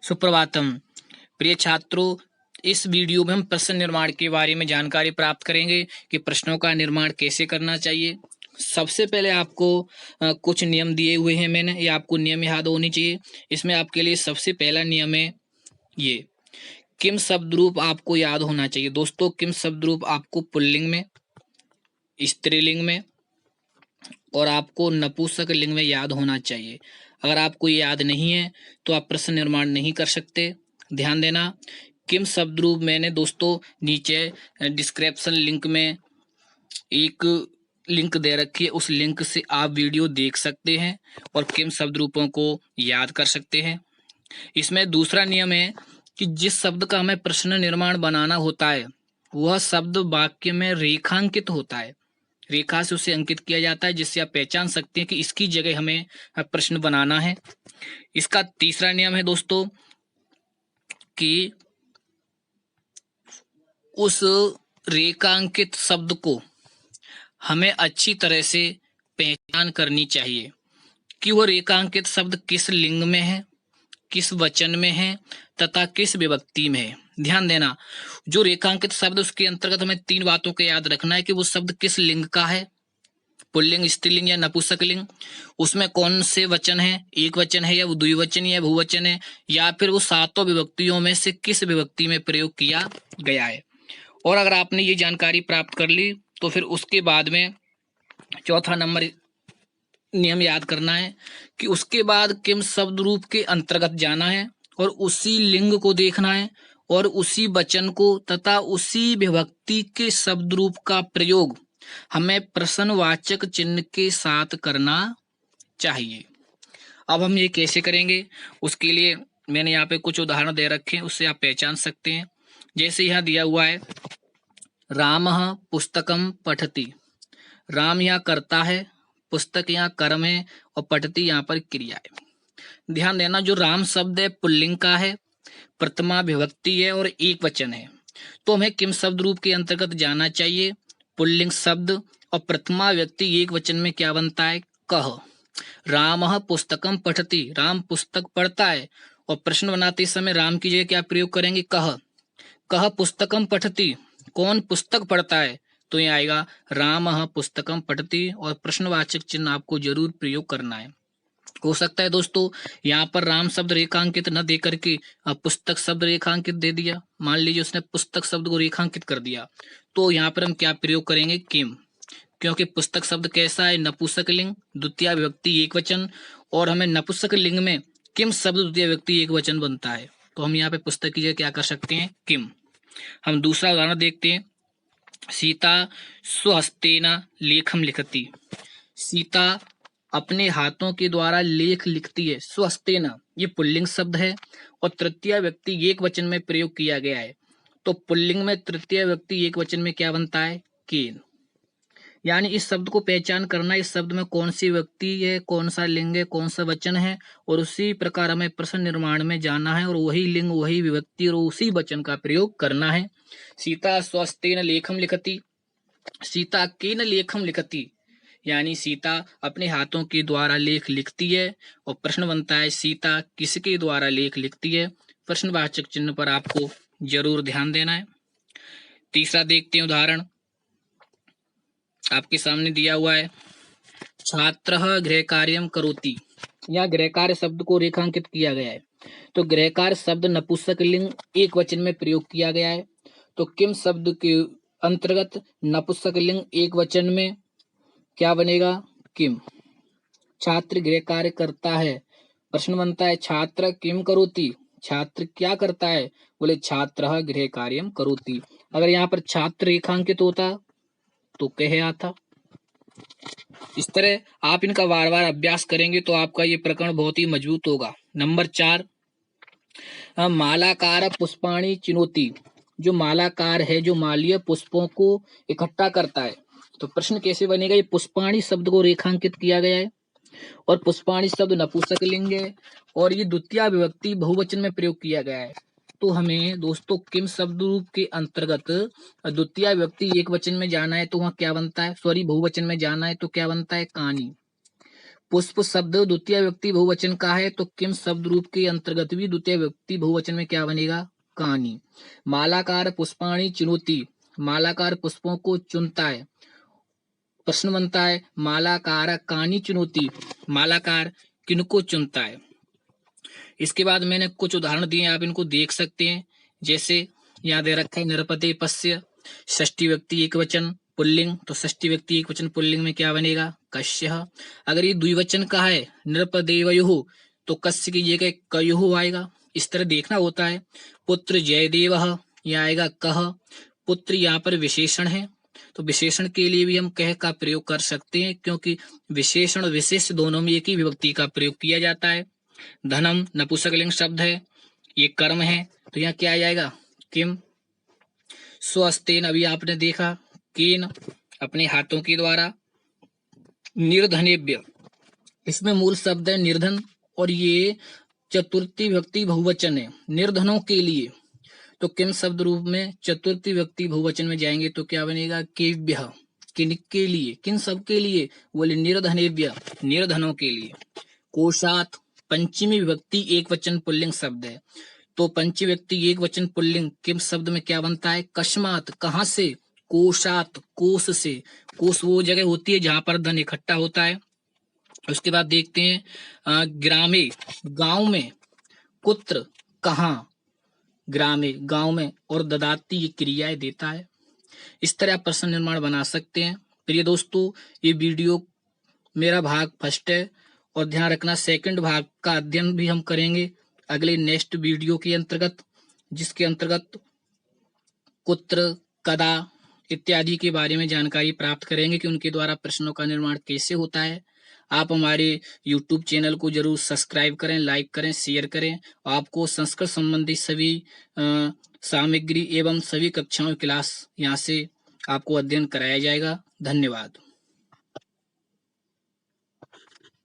सुप्रभातम प्रिय छात्रों, इस वीडियो में हम प्रश्न निर्माण के बारे में जानकारी प्राप्त करेंगे कि प्रश्नों का निर्माण कैसे करना चाहिए। सबसे पहले आपको कुछ नियम दिए हुए हैं मैंने, ये आपको नियम याद होनी चाहिए। इसमें आपके लिए सबसे पहला नियम है ये, किम शब्द रूप आपको याद होना चाहिए। दोस्तों, किम शब्द रूप आपको पुल्लिंग में, स्त्रीलिंग में और आपको नपुंसक लिंग में याद होना चाहिए। अगर आपको ये याद नहीं है तो आप प्रश्न निर्माण नहीं कर सकते। ध्यान देना, किम शब्द रूप मैंने दोस्तों नीचे डिस्क्रिप्शन लिंक में एक लिंक दे रखी है, उस लिंक से आप वीडियो देख सकते हैं और किम शब्द रूपों को याद कर सकते हैं। इसमें दूसरा नियम है कि जिस शब्द का हमें प्रश्न निर्माण बनाना होता है वह शब्द वाक्य में रेखांकित होता है, रेखा से उसे अंकित किया जाता है, जिससे आप पहचान सकते हैं कि इसकी जगह हमें प्रश्न बनाना है। इसका तीसरा नियम है दोस्तों कि उस रेखांकित शब्द को हमें अच्छी तरह से पहचान करनी चाहिए कि वह रेखांकित शब्द किस लिंग में है, किस वचन में है तथा किस विभक्ति में है। ध्यान देना, जो रेखांकित शब्द उसके अंतर्गत हमें 3 बातों को याद रखना है कि वो शब्द किस लिंग का है, पुल्लिंग, स्त्रीलिंग या नपुंसक लिंग, उसमें कौन से वचन है, एक वचन है या वो द्विवचन या बहुवचन है, या फिर वो 7 विभक्तियों में से किस विभक्ति में प्रयोग किया गया है। और अगर आपने ये जानकारी प्राप्त कर ली तो फिर उसके बाद में चौथा नंबर नियम याद करना है कि उसके बाद किम शब्द रूप के अंतर्गत जाना है और उसी लिंग को देखना है और उसी वचन को तथा उसी विभक्ति के शब्द रूप का प्रयोग हमें प्रश्नवाचक चिन्ह के साथ करना चाहिए। अब हम ये कैसे करेंगे, उसके लिए मैंने यहाँ पे कुछ उदाहरण दे रखे हैं, उससे आप पहचान सकते हैं। जैसे यहाँ दिया हुआ है, रामः पुस्तकम पठति। राम यहाँ करता है, पुस्तक यहाँ कर्म है और पठति यहाँ पर क्रिया है। ध्यान देना, जो राम शब्द है पुल्लिंग का है, प्रथमा विभक्ति है और एक वचन है, तो हमें किम शब्द रूप के अंतर्गत जाना चाहिए। पुल्लिंग शब्द और प्रथमा व्यक्ति एक वचन में क्या बनता है, कह। रामः पुस्तकम पठति, राम पुस्तक पढ़ता है, और प्रश्न बनाते समय राम की जगह क्या प्रयोग करेंगे, कह। कह पुस्तकम पठति, कौन पुस्तक पढ़ता है, तो ये आएगा रामः पुस्तकम पठति और प्रश्नवाचक चिन्ह आपको जरूर प्रयोग करना है। हो सकता है दोस्तों यहाँ पर राम शब्द रेखांकित न दे करके पुस्तक शब्द रेखांकित दे दिया, मान लीजिए उसने पुस्तक शब्द को रेखांकित कर दिया, तो यहाँ पर हम क्या प्रयोग करेंगे, किम, क्योंकि पुस्तक शब्द कैसा है, नपुंसक लिंग, द्वितीय विभक्ति एक वचन, और हमें नपुंसक लिंग में किम शब्द द्वितीय विभक्ति एक वचन बनता है, तो हम यहाँ पे पुस्तक की जगह क्या कर सकते हैं, किम। हम दूसरा उदाहरण देखते हैं, सीता स्वहस्तेन लेखम लिखती। सीता अपने हाथों के द्वारा लेख लिखती है। स्वहस्तेन ये पुल्लिंग शब्द है और तृतीय व्यक्ति एक वचन में प्रयोग किया गया है, तो पुल्लिंग में तृतीय व्यक्ति एक वचन में क्या बनता है, केन। यानी इस शब्द को पहचान करना, इस शब्द में कौन सी व्यक्ति है, कौन सा लिंग है, कौन सा वचन है, और उसी प्रकार हमें प्रश्न निर्माण में जाना है और वही लिंग, वही विभक्ति और उसी वचन का प्रयोग करना है। सीता स्वस्तेन लेखम लिखती, सीता केन लेखम लिखती, यानी सीता अपने हाथों के द्वारा लेख लिखती है, और प्रश्न बनता है सीता किसके द्वारा लेख लिखती है। प्रश्नवाचक चिन्ह पर आपको जरूर ध्यान देना है। तीसरा देखते हैं उदाहरण, आपके सामने दिया हुआ है, छात्रः गृह कार्यम करोति। यहाँ गृह कार्य शब्द को रेखांकित किया गया है, तो गृह कार्य शब्द नपुंसक लिंग एक वचन में प्रयोग किया गया है, तो किम शब्द के अंतर्गत नपुंसक लिंग एक वचन में क्या बनेगा, किम। छात्र गृह कार्य करता है, प्रश्न बनता है छात्र किम करोति, छात्र क्या करता है, बोले छात्रः गृह कार्यम करोति। अगर यहाँ पर छात्र रेखांकित होता तो कह आता। इस तरह आप इनका बार बार अभ्यास करेंगे तो आपका ये प्रकरण बहुत ही मजबूत होगा। नंबर 4, मालाकार पुष्पाणि चिनोति। जो मालाकार है, जो मालीय पुष्पों को इकट्ठा करता है, तो प्रश्न कैसे बनेगा, ये पुष्पाणि शब्द को रेखांकित किया गया है और पुष्पाणि शब्द नपुंसक लिंग है और ये द्वितीय विभक्ति बहुवचन में प्रयोग किया गया है, तो हमें दोस्तों किम शब्द रूप के अंतर्गत द्वितीय विभक्ति एक वचन में जाना है, तो वहाँ क्या बनता है, सॉरी बहुवचन में जाना है, तो क्या बनता है, कानी। पुष्प शब्द द्वितीय व्यक्ति बहुवचन का है तो किम शब्द रूप के अंतर्गत भी द्वितीय व्यक्ति बहुवचन में क्या बनेगा? कानी। मालाकार पुष्पाणि चिनोति, मालाकार पुष्पों को चुनता है। प्रश्न बनता है मालाकार कानी चुनौती, मालाकार किनको चुनता है? इसके बाद मैंने कुछ उदाहरण दिए, आप इनको देख सकते हैं। जैसे यहाँ दे रखा है निरपते पश्य, षष्ठी व्यक्ति एक वचन पुल्लिंग, तो षष्ठी व्यक्ति एक वचन पुल्लिंग में क्या बनेगा? कस्य। अगर ये द्विवचन का है नृपदेवयुः तो कस्य की जगह कयुः आएगा। इस तरह देखना होता है। पुत्र जयदेवः, यह आएगा कह। पुत्र यहाँ पर विशेषण है तो विशेषण के लिए भी हम कह का प्रयोग कर सकते हैं, क्योंकि विशेषण विशेष दोनों में एक ही विभक्ति का प्रयोग किया जाता है। धनम नपुंसकलिंग शब्द है, ये कर्म है, तो यहाँ क्या आ जाएगा? किम। स्वस्तेन अभी आपने देखा, केन अपने हाथों के द्वारा, निर्धनेभ्य इसमें मूल शब्द है निर्धन और ये चतुर्थी व्यक्ति बहुवचन है, निर्धनों के लिए। तो किम शब्द रूप में चतुर्थी व्यक्ति बहुवचन में जाएंगे तो क्या बनेगा? केभ्यः, किन के लिए, किन सब के लिए? बोले निर्धनेभ्य, निर्धनों के लिए। कोशात पंचमी विभक्ति एक वचन पुल्लिंग शब्द है तो पंचमी व्यक्ति एक वचन पुल्लिंग किम शब्द में क्या बनता है? कस्मात, कहां से? कोशात, कोष से। कोष वो जगह होती है जहां पर धन इकट्ठा होता है। उसके बाद देखते हैं ग्रामे, गांव में, कुत्र कहां, ग्रामे गांव में, और ददाती ये क्रियाएं देता है। इस तरह आप प्रश्न निर्माण बना सकते हैं। प्रिय दोस्तों, ये वीडियो मेरा भाग फर्स्ट है और ध्यान रखना सेकंड भाग का अध्ययन भी हम करेंगे अगले नेक्स्ट वीडियो के अंतर्गत, जिसके अंतर्गत कुत्र, कदा इत्यादि के बारे में जानकारी प्राप्त करेंगे कि उनके द्वारा प्रश्नों का निर्माण कैसे होता है। आप हमारे YouTube चैनल को जरूर सब्सक्राइब करें, लाइक करें, शेयर करें। आपको संस्कृत संबंधी सभी सामग्री एवं सभी कक्षाओं की क्लास यहाँ से आपको अध्ययन कराया जाएगा। धन्यवाद।